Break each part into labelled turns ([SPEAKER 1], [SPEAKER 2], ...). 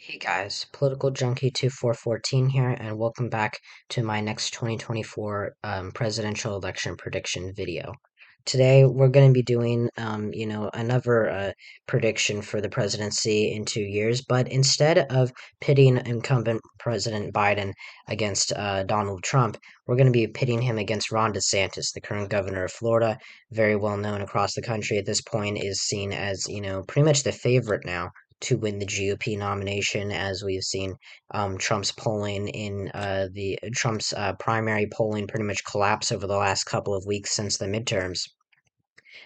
[SPEAKER 1] Hey guys, Political Junkie 2414 here, and welcome back to my next 2024 presidential election prediction video. Today we're going to be doing, another prediction for the presidency in 2 years, but instead of pitting incumbent President Biden against Donald Trump, we're going to be pitting him against Ron DeSantis, the current governor of Florida, very well known across the country at this point, is seen as, pretty much the favorite now to win the GOP nomination, as we've seen Trump's polling in the Trump's primary polling pretty much collapse over the last couple of weeks since the midterms.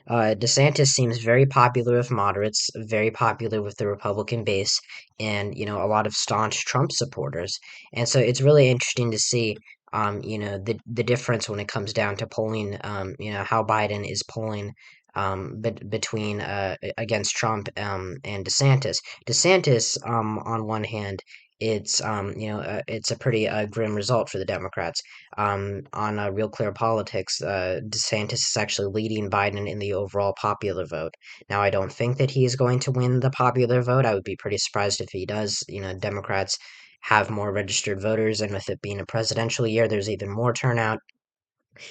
[SPEAKER 1] DeSantis seems very popular with moderates, very popular with the Republican base, and a lot of staunch Trump supporters. And so it's really interesting to see, the difference when it comes down to polling. How Biden is polling. Between against Trump and DeSantis. DeSantis, on one hand, it's a pretty grim result for the Democrats. On Real Clear Politics, DeSantis is actually leading Biden in the overall popular vote. Now, I don't think that he is going to win the popular vote. I would be pretty surprised if he does. Democrats have more registered voters, and with it being a presidential year, there's even more turnout.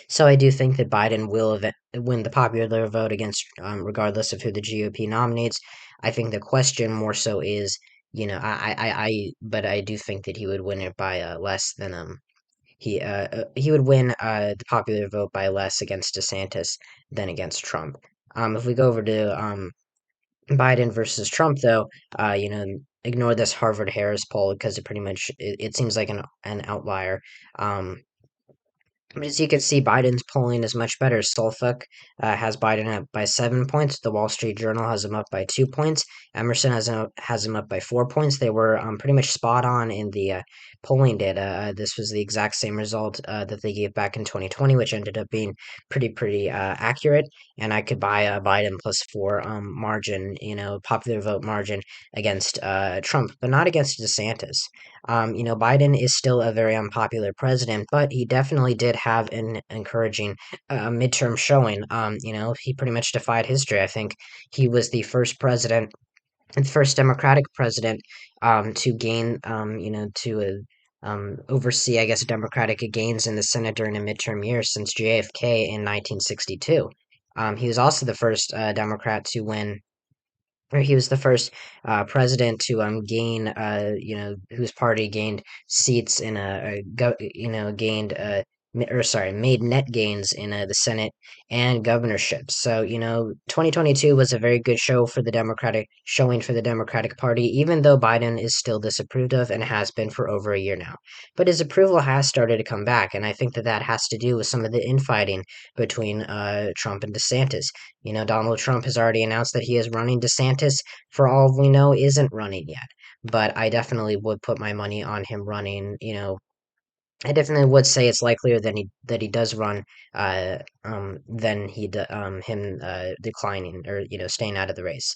[SPEAKER 1] So I do think that Biden will win the popular vote against, regardless of who the GOP nominates. I think the question more so is, but I do think that he would win it by less than he would win the popular vote by less against DeSantis than against Trump. If we go over to Biden versus Trump, though, ignore this Harvard Harris poll because it seems like an outlier. But as you can see, Biden's polling is much better. Suffolk has Biden up by 7 points. The Wall Street Journal has him up by 2 points. Emerson has him up by 4 points. They were pretty much spot on in the polling data. This was the exact same result that they gave back in 2020, which ended up being pretty accurate. And I could buy a Biden plus 4 margin, popular vote margin against Trump, but not against DeSantis. Biden is still a very unpopular president, but he definitely did have an encouraging midterm showing. He pretty much defied history. I think he was the first president, the first Democratic president to gain, to oversee, I guess, Democratic gains in the Senate during a midterm year since JFK in 1962. He was also the first Democrat to win, or he was the first president to gain, whose party gained seats in gained or sorry, made net gains in the Senate and governorships. So 2022 was a very good showing for the Democratic Party, even though Biden is still disapproved of and has been for over a year now. But his approval has started to come back, and I think that has to do with some of the infighting between Trump and DeSantis. Donald Trump has already announced that he is running. DeSantis, for all we know, isn't running yet. But I definitely would put my money on him running. I definitely would say it's likelier that he does run, than him declining or staying out of the race.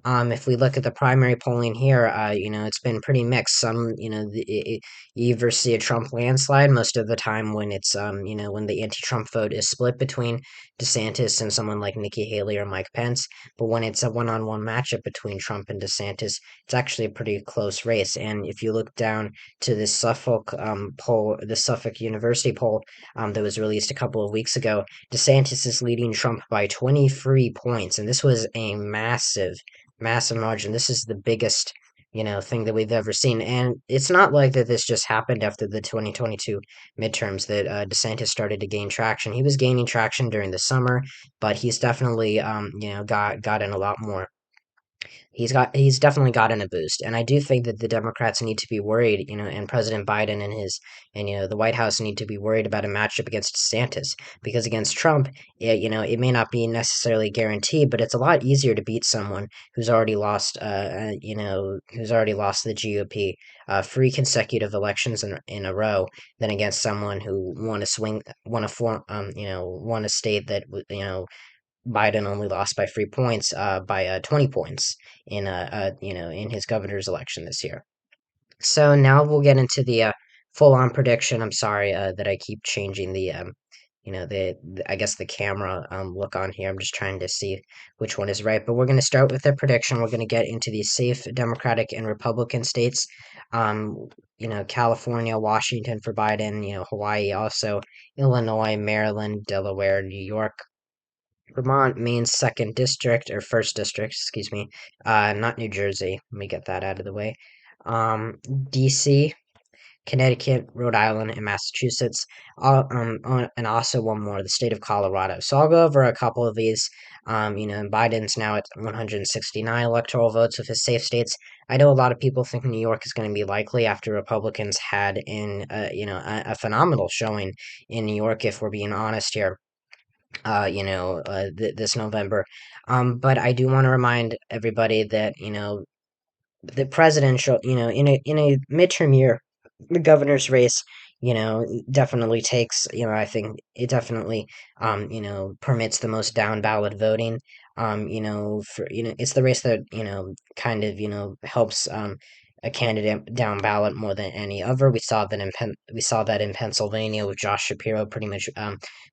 [SPEAKER 1] If we look at the primary polling here, it's been pretty mixed. Some, you either see a Trump landslide most of the time when it's, when the anti-Trump vote is split between DeSantis and someone like Nikki Haley or Mike Pence. But when it's a one-on-one matchup between Trump and DeSantis, it's actually a pretty close race. And if you look down to the Suffolk poll, the Suffolk University poll that was released a couple of weeks ago, DeSantis is leading Trump by 23 points, and this was a massive margin. This is the biggest, thing that we've ever seen. And it's not like that this just happened after the 2022 midterms that DeSantis started to gain traction. He was gaining traction during the summer, but he's definitely, gotten a lot more. He's definitely gotten a boost, and I do think that the Democrats need to be worried, and President Biden and the White House need to be worried about a matchup against DeSantis, because against Trump, it may not be necessarily guaranteed, but it's a lot easier to beat someone who's already lost the GOP 3 consecutive elections in a row than against someone who won a state that Biden only lost by 3 points, by 20 points in his governor's election this year. So now we'll get into the full-on prediction. I'm sorry that I keep changing I guess the camera look on here. I'm just trying to see which one is right. But we're going to start with the prediction. We're going to get into the safe Democratic and Republican states. California, Washington for Biden, Hawaii also, Illinois, Maryland, Delaware, New York, Vermont, Maine's second district or first district, excuse me. Not New Jersey. Let me get that out of the way. Um, DC, Connecticut, Rhode Island, and Massachusetts, and also one more, the state of Colorado. So I'll go over a couple of these. And Biden's now at 169 electoral votes with his safe states. I know a lot of people think New York is going to be likely after Republicans had a phenomenal showing in New York, if we're being honest here. This November. But I do want to remind everybody that the presidential, in a midterm year, the governor's race, definitely takes, I think it definitely, permits the most down ballot voting. It's the race that kind of helps a candidate down ballot more than any other. We saw that in Pennsylvania with Josh Shapiro pretty much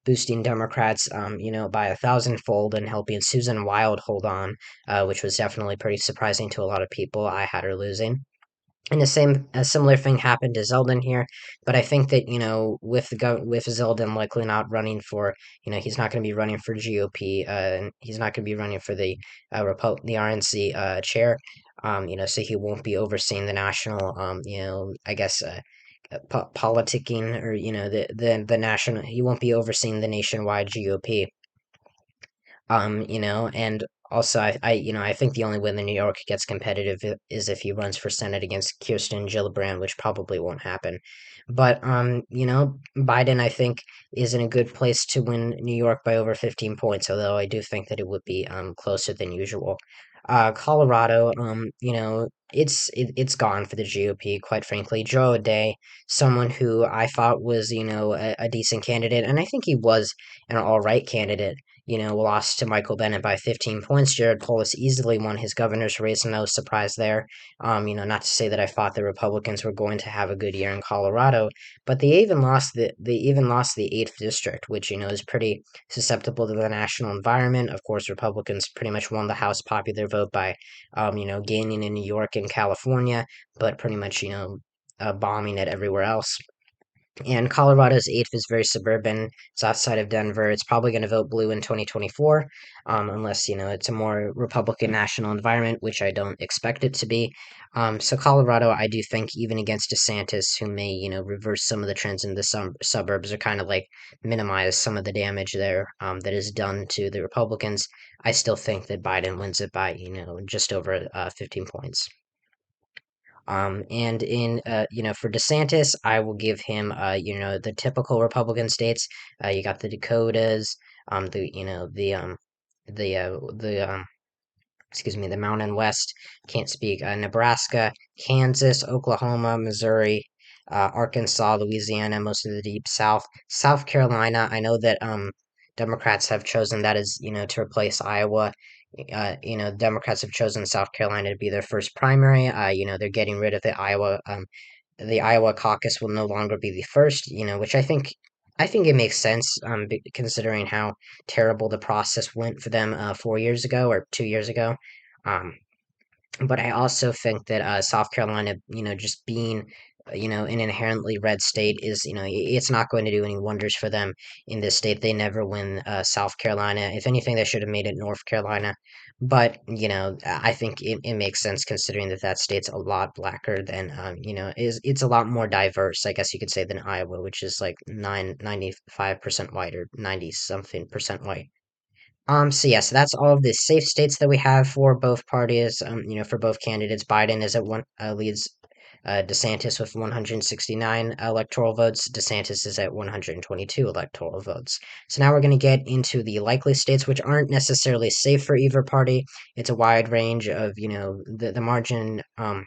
[SPEAKER 1] boosting Democrats, by 1,000-fold and helping Susan Wild hold on, which was definitely pretty surprising to a lot of people. I had her losing. And a similar thing happened to Zeldin here, but I think that with Zeldin likely not running for, he's not going to be running for GOP, and he's not going to be running for the the RNC chair, so he won't be overseeing the national, I guess politicking, or the national. He won't be overseeing the nationwide GOP. And also I think the only way that New York gets competitive is if he runs for Senate against Kirsten Gillibrand, which probably won't happen. But Biden, I think, is in a good place to win New York by over 15 points, although I do think that it would be closer than usual. Colorado, it's gone for the GOP, quite frankly. Joe O'Dea, someone who I thought was, a decent candidate, and I think he was an all right candidate, lost to Michael Bennet by 15 points. Jared Polis easily won his governor's race, no surprise there. Not to say that I thought the Republicans were going to have a good year in Colorado, but they even lost the 8th district, which is pretty susceptible to the national environment. Of course, Republicans pretty much won the House popular vote by gaining in New York and California, but pretty much bombing it everywhere else. And Colorado's 8th is very suburban. It's outside of Denver. It's probably going to vote blue in 2024, unless, it's a more Republican national environment, which I don't expect it to be. So Colorado, I do think, even against DeSantis, who may, reverse some of the trends in the suburbs, or kind of like minimize some of the damage there that is done to the Republicans, I still think that Biden wins it by, just over 15 points. And for DeSantis, I will give him, the typical Republican states. You got the Dakotas, the, excuse me, the Mountain West, can't speak, Nebraska, Kansas, Oklahoma, Missouri, Arkansas, Louisiana, most of the Deep South, South Carolina. I know that, Democrats have chosen that as, to replace Iowa. Democrats have chosen South Carolina to be their first primary. They're getting rid of the Iowa caucus will no longer be the first, which I think it makes sense, considering how terrible the process went for them 4 years ago or 2 years ago. Um, but I also think that South Carolina, just being, an inherently red state is, it's not going to do any wonders for them in this state. They never win South Carolina. If anything, they should have made it North Carolina. But, I think it makes sense considering that that state's a lot blacker than, it's a lot more diverse, I guess you could say, than Iowa, which is like 95% white or 90 something percent white. So yes, that's all of the safe states that we have for both parties. For both candidates, Biden is at one leads DeSantis with 169 electoral votes. DeSantis is at 122 electoral votes. So now we're going to get into the likely states, which aren't necessarily safe for either party. It's a wide range of, the margin. A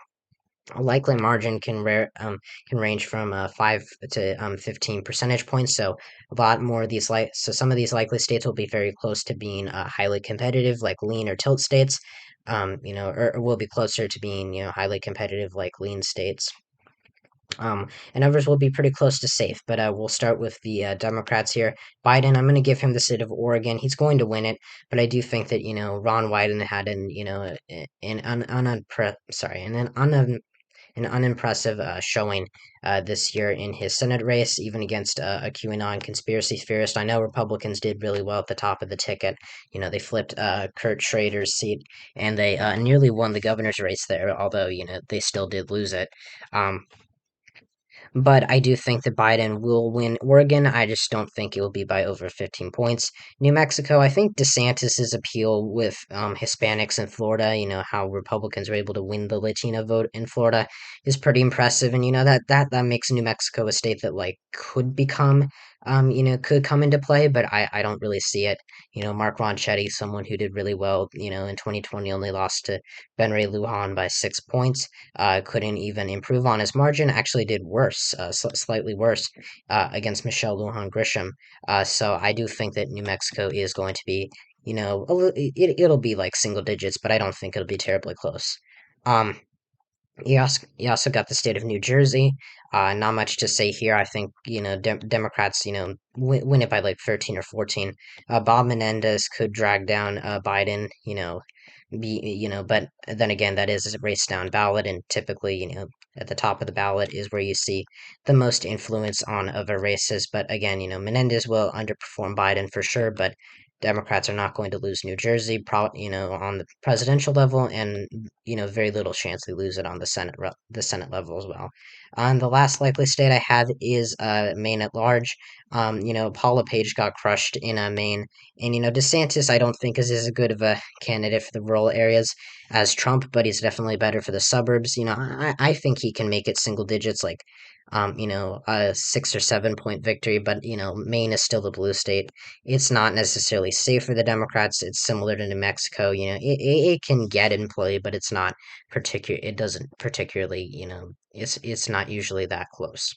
[SPEAKER 1] likely margin can range from 5 to 15 percentage points. So a lot more of these some of these likely states will be very close to being highly competitive, like lean or tilt states. Or will be closer to being highly competitive, like lean states. And others will be pretty close to safe. But we'll start with the Democrats here. Biden, I'm going to give him the state of Oregon. He's going to win it, but I do think that Ron Wyden had an unimpressive showing this year in his Senate race, even against a QAnon conspiracy theorist. I know Republicans did really well at the top of the ticket. They flipped Kurt Schrader's seat, and they nearly won the governor's race there, although, they still did lose it. Um, but I do think that Biden will win Oregon. I just don't think it will be by over 15 points. New Mexico, I think DeSantis's appeal with Hispanics in Florida, how Republicans were able to win the Latino vote in Florida, is pretty impressive. And that makes New Mexico a state that like could come into play, but I don't really see it. Mark Ronchetti, someone who did really well, in 2020, only lost to Ben Ray Lujan by 6 points. Couldn't even improve on his margin. Actually, did worse, slightly worse, against Michelle Lujan Grisham. So I do think that New Mexico is going to be, it'll be like single digits, but I don't think it'll be terribly close. Um, you also got the state of New Jersey. Not much to say here. I think Democrats win it by like 13 or 14. Bob Menendez could drag down Biden. But then again, that is a race down ballot, and typically at the top of the ballot is where you see the most influence on other races. But again, Menendez will underperform Biden for sure, but Democrats are not going to lose New Jersey, on the presidential level, and very little chance they lose it on the Senate level as well. The last likely state I have is Maine at large. Paula Page got crushed in Maine, and DeSantis I don't think is as good of a candidate for the rural areas as Trump, but he's definitely better for the suburbs. I think he can make it single digits, like a 6 or 7 point victory, but Maine is still the blue state. It's not necessarily safe for the Democrats. It's similar to New Mexico. It can get in play, but it's not particular. It doesn't particularly. It's not usually that close.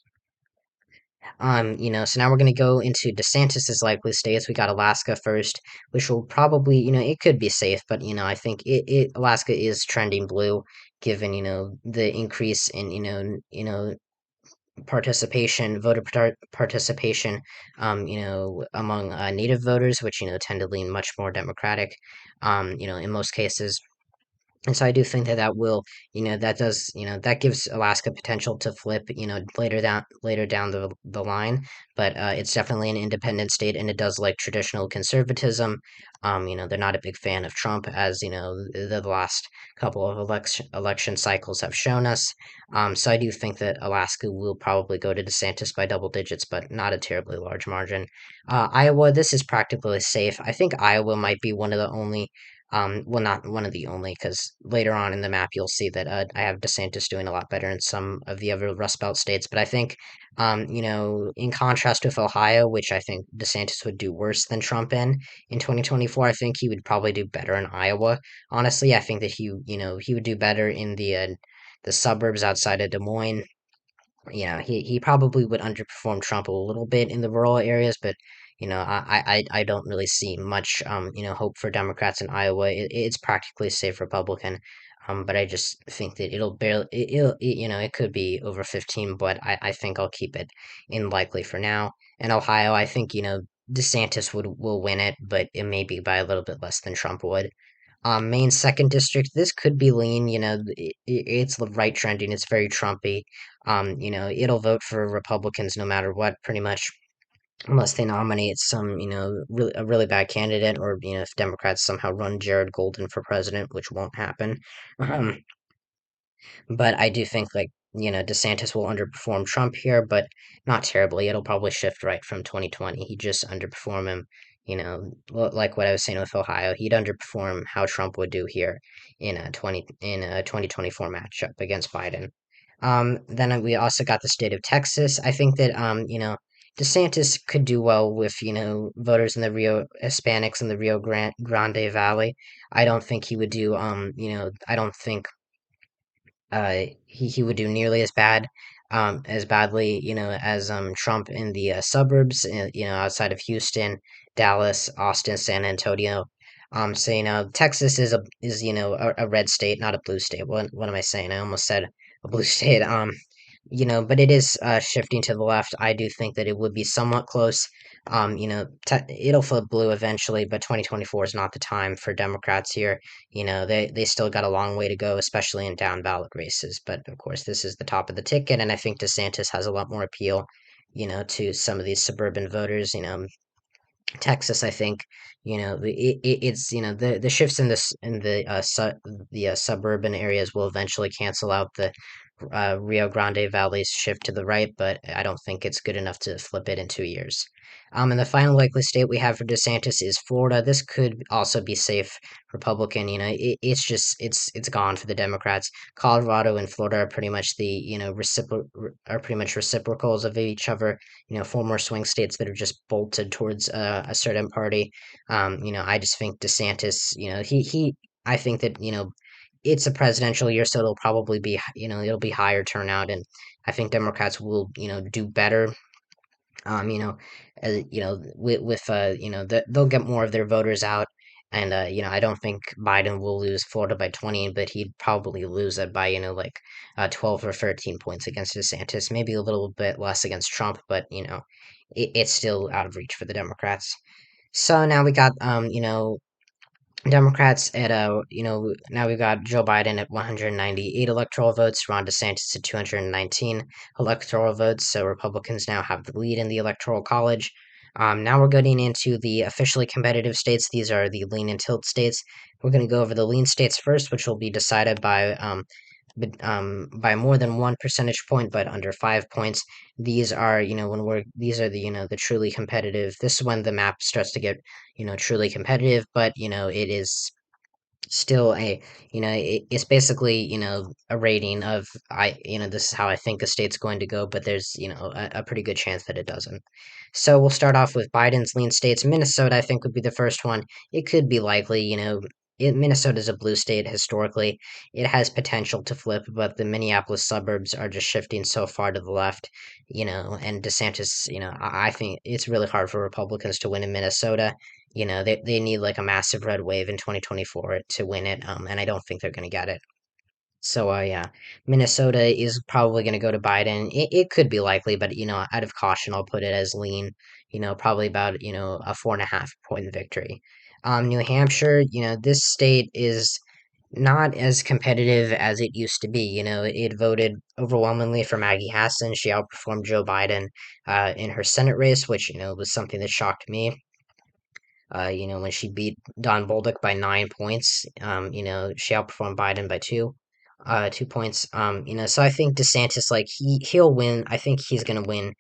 [SPEAKER 1] So now we're gonna go into DeSantis's likely states. We got Alaska first, which will probably, it could be safe, but I think Alaska is trending blue, given the increase in voter participation, among Native voters, which tend to lean much more Democratic, in most cases. And so I do think that that gives Alaska potential to flip, later down the line. But it's definitely an independent state, and it does like traditional conservatism. They're not a big fan of Trump, as the last couple of election cycles have shown us. So I do think that Alaska will probably go to DeSantis by double digits, but not a terribly large margin. Iowa, this is practically safe. I think Iowa might be one of the only well, not one of the only, because later on in the map you'll see that I have DeSantis doing a lot better in some of the other Rust Belt states. But I think, in contrast with Ohio, which I think DeSantis would do worse than Trump in 2024, I think he would probably do better in Iowa. Honestly, I think that he would do better in the suburbs outside of Des Moines. He probably would underperform Trump a little bit in the rural areas, but I don't really see much hope for Democrats in Iowa. It's practically a safe Republican, but I just think that it'll barely it could be over 15, but I think I'll keep it in likely for now. In Ohio, I think DeSantis will win it, but it may be by a little bit less than Trump would. Maine second district, this could be lean. It's the right trending. It's very Trumpy. It'll vote for Republicans no matter what, pretty much, unless they nominate some, a really bad candidate, or if Democrats somehow run Jared Golden for president, which won't happen. Um, but I do think, like, DeSantis will underperform Trump here, but not terribly. It'll probably shift right from 2020. He just underperform him, like what I was saying with Ohio. He'd underperform how Trump would do here in a 2024 matchup against Biden. Then we also got the state of Texas. I think that DeSantis could do well with voters in the Rio Hispanics in the Rio Grande Valley. I don't think he would do I don't think he would do nearly as badly, as Trump in the suburbs, outside of Houston, Dallas, Austin, San Antonio. So Texas is a red state, not a blue state. What am I saying? I almost said a blue state. but it is shifting to the left. I do think that it would be somewhat close. It'll flip blue eventually, but 2024 is not the time for Democrats here. They still got a long way to go, especially in down ballot races. But of course, this is the top of the ticket, and I think DeSantis has a lot more appeal, to some of these suburban voters. Texas, I think, it's the shifts in this in the suburban areas will eventually cancel out the Rio Grande Valley's shift to the right, but I don't think it's good enough to flip it in 2 years. And the final likely state we have for DeSantis is Florida. This could also be safe Republican. It's gone for the Democrats. Colorado and Florida are pretty much are pretty much reciprocals of each other. Former swing states that are just bolted towards a certain party. I just think DeSantis. I think that it's a presidential year, so it'll be higher turnout, and I think Democrats will, do better. They'll get more of their voters out, and I don't think Biden will lose Florida by 20, but he'd probably lose it by 12 or 13 points against DeSantis, maybe a little bit less against Trump, but it's still out of reach for the Democrats. So now we got Democrats at now we've got Joe Biden at 198 electoral votes, Ron DeSantis at 219 electoral votes. So Republicans now have the lead in the electoral college. Now we're getting into the officially competitive states. These are the lean and tilt states. We're going to go over the lean states first, which will be decided by more than 1 percentage point, but under 5 points. These are, these are the, the truly competitive. This is when the map starts to get, truly competitive, but, it is still it's basically, a rating of, this is how I think a state's going to go, but there's, a pretty good chance that it doesn't. So we'll start off with Biden's lean states. Minnesota, I think, would be the first one. It could be likely, Minnesota is a blue state historically. It has potential to flip, but the Minneapolis suburbs are just shifting so far to the left, and DeSantis, I think it's really hard for Republicans to win in Minnesota. They need like a massive red wave in 2024 to win it, and I don't think they're going to get it. So, yeah, Minnesota is probably going to go to Biden. It could be likely, but, out of caution, I'll put it as lean, probably about, a 4.5 point victory. New Hampshire, this state is not as competitive as it used to be. It voted overwhelmingly for Maggie Hassan. She outperformed Joe Biden in her Senate race, which, was something that shocked me. When she beat Don Bolduc by 9 points, she outperformed Biden by 2 points. So I think DeSantis, like he'll win. I think he's gonna win,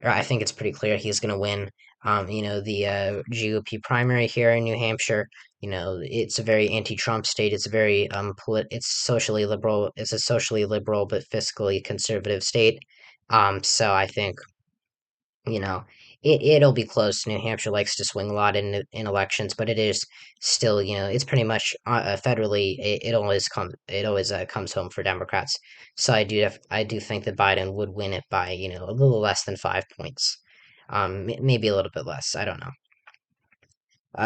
[SPEAKER 1] or I think it's pretty clear he's gonna win. The GOP primary here in New Hampshire. It's a very anti-Trump state. It's a very it's socially liberal. It's a socially liberal but fiscally conservative state. So I think you know, it'll be close. New Hampshire likes to swing a lot in elections, but it is still, it's pretty much federally. It always comes home for Democrats. So I do think that Biden would win it by a little less than 5 points, maybe a little bit less. I don't know.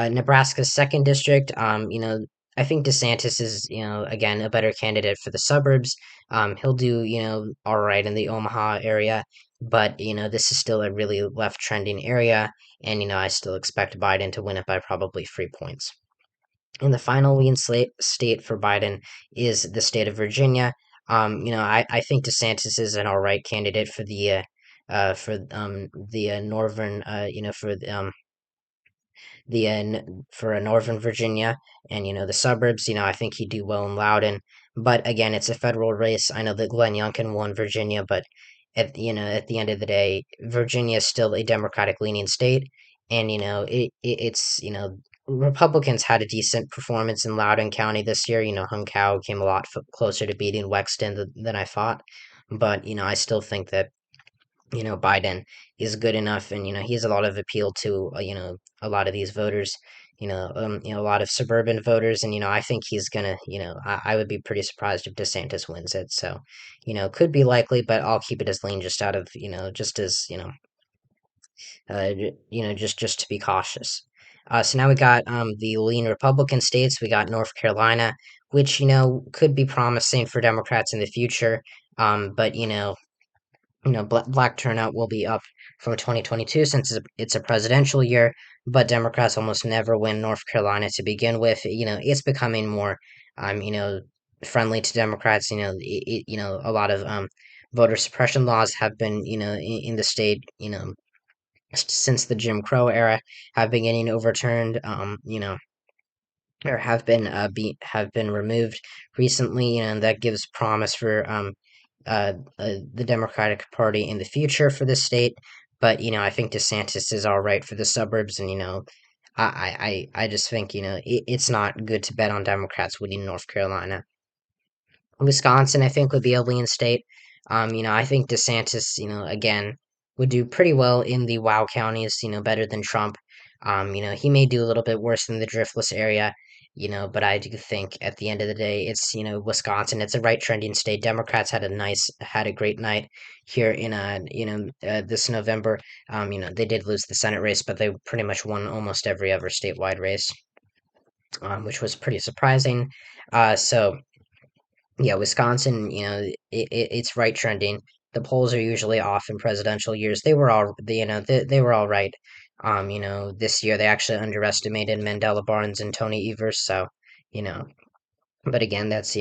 [SPEAKER 1] Nebraska's second district. I think DeSantis is, again, a better candidate for the suburbs. He'll do, all right in the Omaha area, but, this is still a really left trending area, and, I still expect Biden to win it by probably 3 points. And the final lean state for Biden is the state of Virginia. I think DeSantis is an all right candidate for the northern, for a Northern Virginia and the suburbs. I think he'd do well in Loudoun, but again, it's a federal race. I know that Glenn Youngkin won Virginia, but at the end of the day, Virginia is still a Democratic leaning state, and it's Republicans had a decent performance in Loudoun County this year. Hung Kao came a lot closer to beating Wexton than I thought, but I still think that Biden is good enough, and he has a lot of appeal to a lot of these voters, a lot of suburban voters, and I think he's gonna, I would be pretty surprised if DeSantis wins it. So, could be likely, but I'll keep it as lean just out of just as just to be cautious. So now we got the lean Republican states. We got North Carolina, which could be promising for Democrats in the future, but black turnout will be up from 2022 since it's a presidential year, but Democrats almost never win North Carolina to begin with. It's becoming more, um, you know, friendly to Democrats. A lot of voter suppression laws have been, in the state, since the Jim Crow era, have been getting overturned. Or have been removed recently, and that gives promise for the Democratic Party in the future for the state. But I think DeSantis is all right for the suburbs, and I just think it's not good to bet on Democrats winning North Carolina. Wisconsin, I think, would be a lean state. I think DeSantis, again, would do pretty well in the WoW counties, better than Trump. He may do a little bit worse in the driftless area, but I do think at the end of the day, it's, Wisconsin. It's a right trending state. Democrats had a great night here in, this November. They did lose the Senate race, but they pretty much won almost every other statewide race, which was pretty surprising. So, yeah, Wisconsin, it's right trending. The polls are usually off in presidential years. They were all right. This year they actually underestimated Mandela Barnes and Tony Evers. So, you know, but again, that's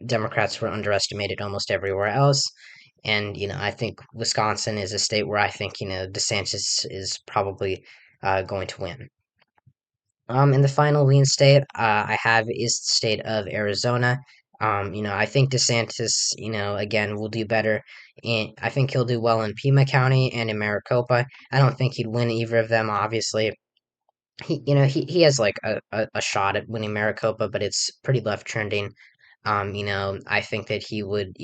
[SPEAKER 1] Democrats were underestimated almost everywhere else. And I think Wisconsin is a state where I think DeSantis is probably going to win. And the final lean state I have is the state of Arizona. I think DeSantis, again, will do better. I think he'll do well in Pima County and in Maricopa. I don't think he'd win either of them, obviously. He has like a shot at winning Maricopa, but it's pretty left trending. I think that he would,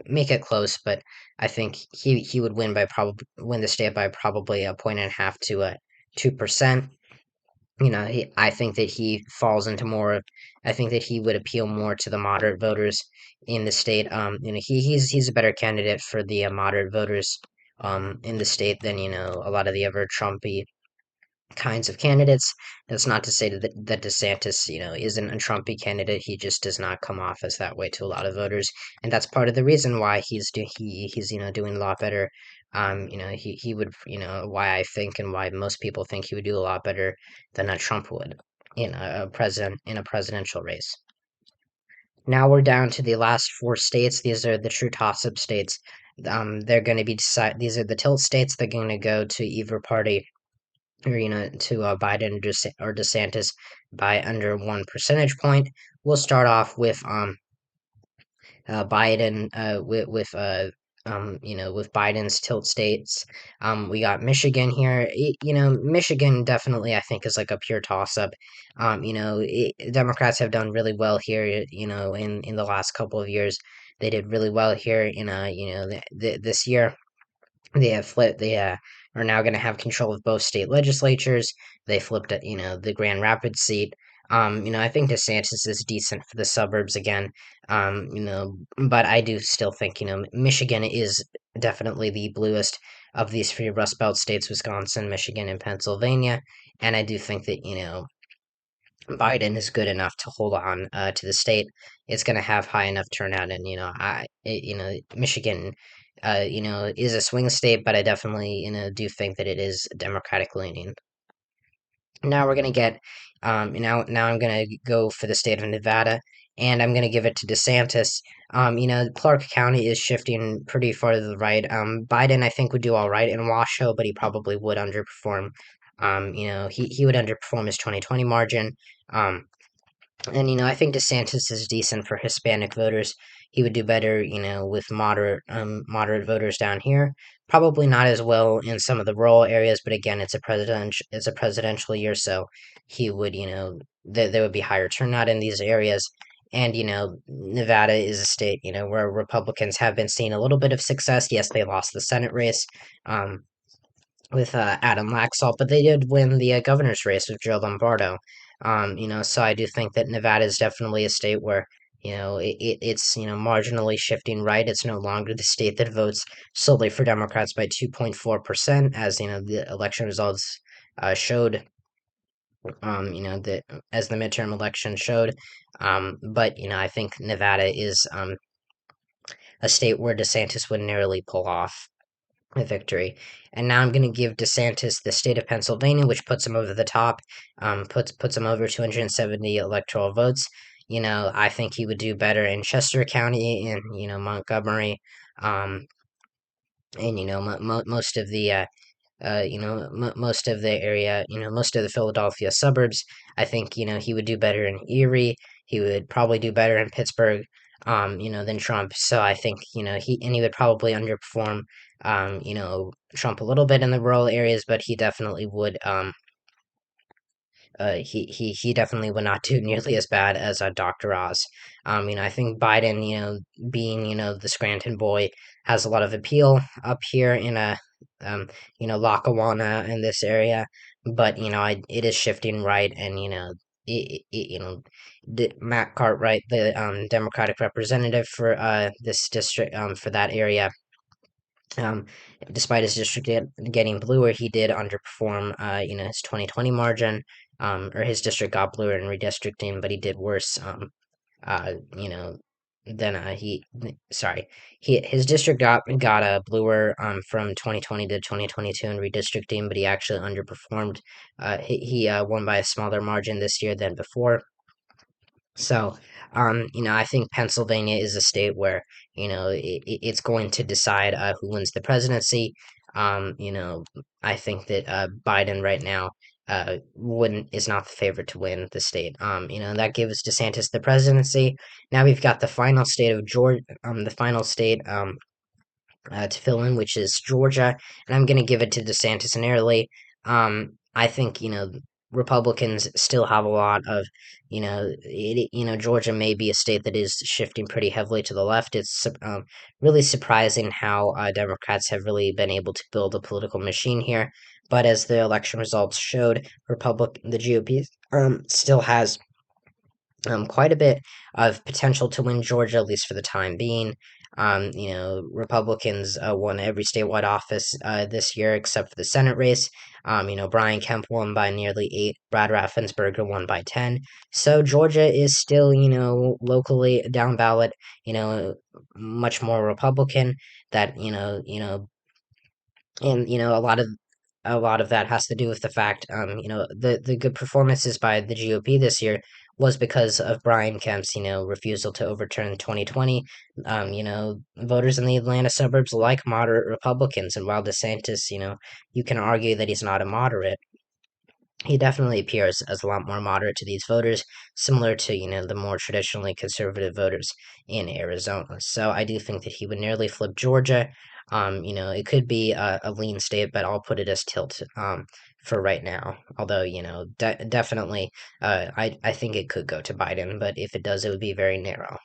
[SPEAKER 1] make it close, but I think he would win the state by probably a point and a half to a 2%. I think that he falls into more. I think that he would appeal more to the moderate voters in the state. He's a better candidate for the moderate voters in the state than a lot of the other Trumpy kinds of candidates. That's not to say that DeSantis, isn't a Trumpy candidate. He just does not come off as that way to a lot of voters, and that's part of the reason why he's doing a lot better. He would why I think and why most people think he would do a lot better than a Trump would in a presidential race. Now we're down to the last four states. These are the true toss-up states. They're going to be These are the tilt states. They're going to go to either party or to Biden or DeSantis by under 1 percentage point. We'll start off with Biden with Biden's tilt states. We got Michigan here. Michigan definitely I think is like a pure toss up. Democrats have done really well here. In the last couple of years, they did really well here. This year they are now going to have control of both state legislatures. They flipped at the Grand Rapids seat. I think DeSantis is decent for the suburbs again. But I do still think Michigan is definitely the bluest of these three Rust Belt states: Wisconsin, Michigan, and Pennsylvania. And I do think that Biden is good enough to hold on to the state. It's going to have high enough turnout, and Michigan, is a swing state, but I definitely do think that it is Democratic leaning. Now we're gonna get, now I'm gonna go for the state of Nevada, and I'm gonna give it to DeSantis. Clark County is shifting pretty far to the right. Biden, I think, would do all right in Washoe, but he probably would underperform. He would underperform his 2020 margin. Um, and I think DeSantis is decent for Hispanic voters. He would do better, with moderate voters down here. Probably not as well in some of the rural areas, but again, it's a presidential year, so he would, there would be higher turnout in these areas. And Nevada is a state, where Republicans have been seeing a little bit of success. Yes, they lost the Senate race. With Adam Laxalt, but they did win the governor's race with Joe Lombardo. So I do think that Nevada is definitely a state where it's marginally shifting right. It's no longer the state that votes solely for Democrats by 2.4%, as the election results showed. That as the midterm election showed. But I think Nevada is a state where DeSantis would narrowly pull off a victory. And now I'm going to give DeSantis the state of Pennsylvania, which puts him over the top, puts him over 270 electoral votes. I think he would do better in Chester County and Montgomery, um, and most of the most of the area, most of the Philadelphia suburbs. I think, he would do better in Erie. He would probably do better in Pittsburgh, than Trump. So I think, he would probably underperform, Trump a little bit in the rural areas, but he definitely would, he definitely would not do nearly as bad as Dr. Oz. I think Biden, being the Scranton boy, has a lot of appeal up here in Lackawanna in this area, but it is shifting right, and Matt Cartwright, the Democratic representative for this district, for that area. Um, Despite his district getting bluer, he did underperform, his 2020 margin, or his district got bluer in redistricting, but he did worse, uh, you know, than sorry, his district got a bluer, from 2020 to 2022 in redistricting, but he actually underperformed. He won by a smaller margin this year than before. So, I think Pennsylvania is a state where, it's going to decide who wins the presidency. I think that Biden right now wouldn't is not the favorite to win the state. That gives DeSantis the presidency. Now we've got the final state of Georgia, the final state to fill in, which is Georgia, and I'm going to give it to DeSantis narrowly. I think Republicans still have a lot of Georgia may be a state that is shifting pretty heavily to the left. It's really surprising how Democrats have really been able to build a political machine here. But as the election results showed, the GOP still has quite a bit of potential to win Georgia, at least for the time being. Republicans won every statewide office this year except for the Senate race. Brian Kemp won by nearly 8. Brad Raffensperger won by 10. So Georgia is still, locally down ballot, much more Republican. That and a lot of that has to do with the fact, the good performances by the GOP this year was because of Brian Kemp's, refusal to overturn 2020. Voters in the Atlanta suburbs like moderate Republicans, and while DeSantis, you can argue that he's not a moderate, he definitely appears as a lot more moderate to these voters, similar to, the more traditionally conservative voters in Arizona. So I do think that he would nearly flip Georgia. It could be a lean state, but I'll put it as tilt for right now. Although, definitely, I think it could go to Biden, but if it does, it would be very narrow.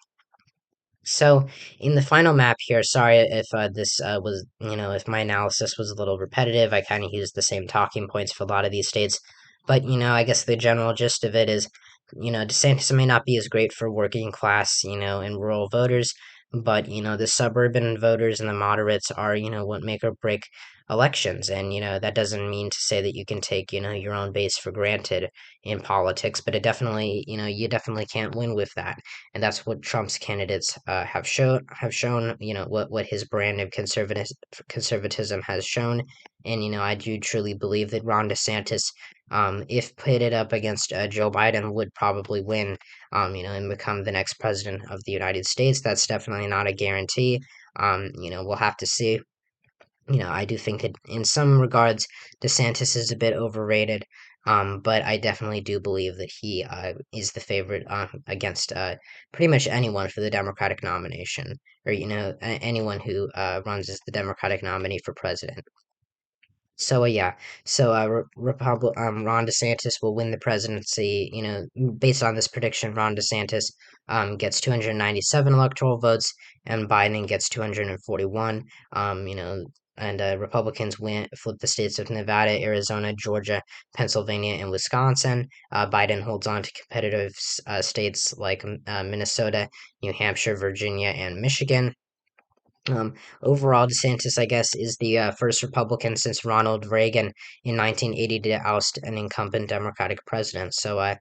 [SPEAKER 1] So, in the final map here, sorry if this was, if my analysis was a little repetitive. I kind of used the same talking points for a lot of these states. But, I guess the general gist of it is, DeSantis may not be as great for working class, and rural voters, but, the suburban voters and the moderates are, what make or break elections. And, that doesn't mean to say that you can take, your own base for granted in politics, but it definitely, you definitely can't win with that, and that's what Trump's candidates have shown. What his brand of conservatism has shown, and I do truly believe that Ron DeSantis, if pitted up against Joe Biden, would probably win, and become the next president of the United States. That's definitely not a guarantee. We'll have to see. I do think that in some regards, DeSantis is a bit overrated, but I definitely do believe that he is the favorite against pretty much anyone for the Democratic nomination, or anyone who runs as the Democratic nominee for president. So yeah, so Ron DeSantis will win the presidency. Based on this prediction, Ron DeSantis gets 297 electoral votes, and Biden gets 241. And Republicans flip the states of Nevada, Arizona, Georgia, Pennsylvania, and Wisconsin. Biden holds on to competitive states like Minnesota, New Hampshire, Virginia, and Michigan. Overall, DeSantis, I guess, is the first Republican since Ronald Reagan in 1980 to oust an incumbent Democratic president. So,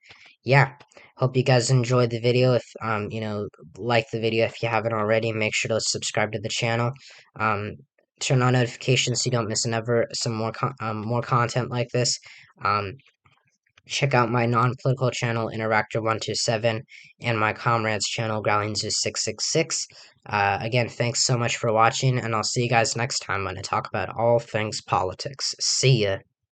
[SPEAKER 1] yeah, hope you guys enjoyed the video. If like the video if you haven't already, make sure to subscribe to the channel. Um, Turn on notifications so you don't miss some more content like this. Um, Check out my non-political channel, Interactor127, and my comrades channel, GrowlingZeus666. Again, thanks so much for watching, and I'll see you guys next time when I talk about all things politics. See ya!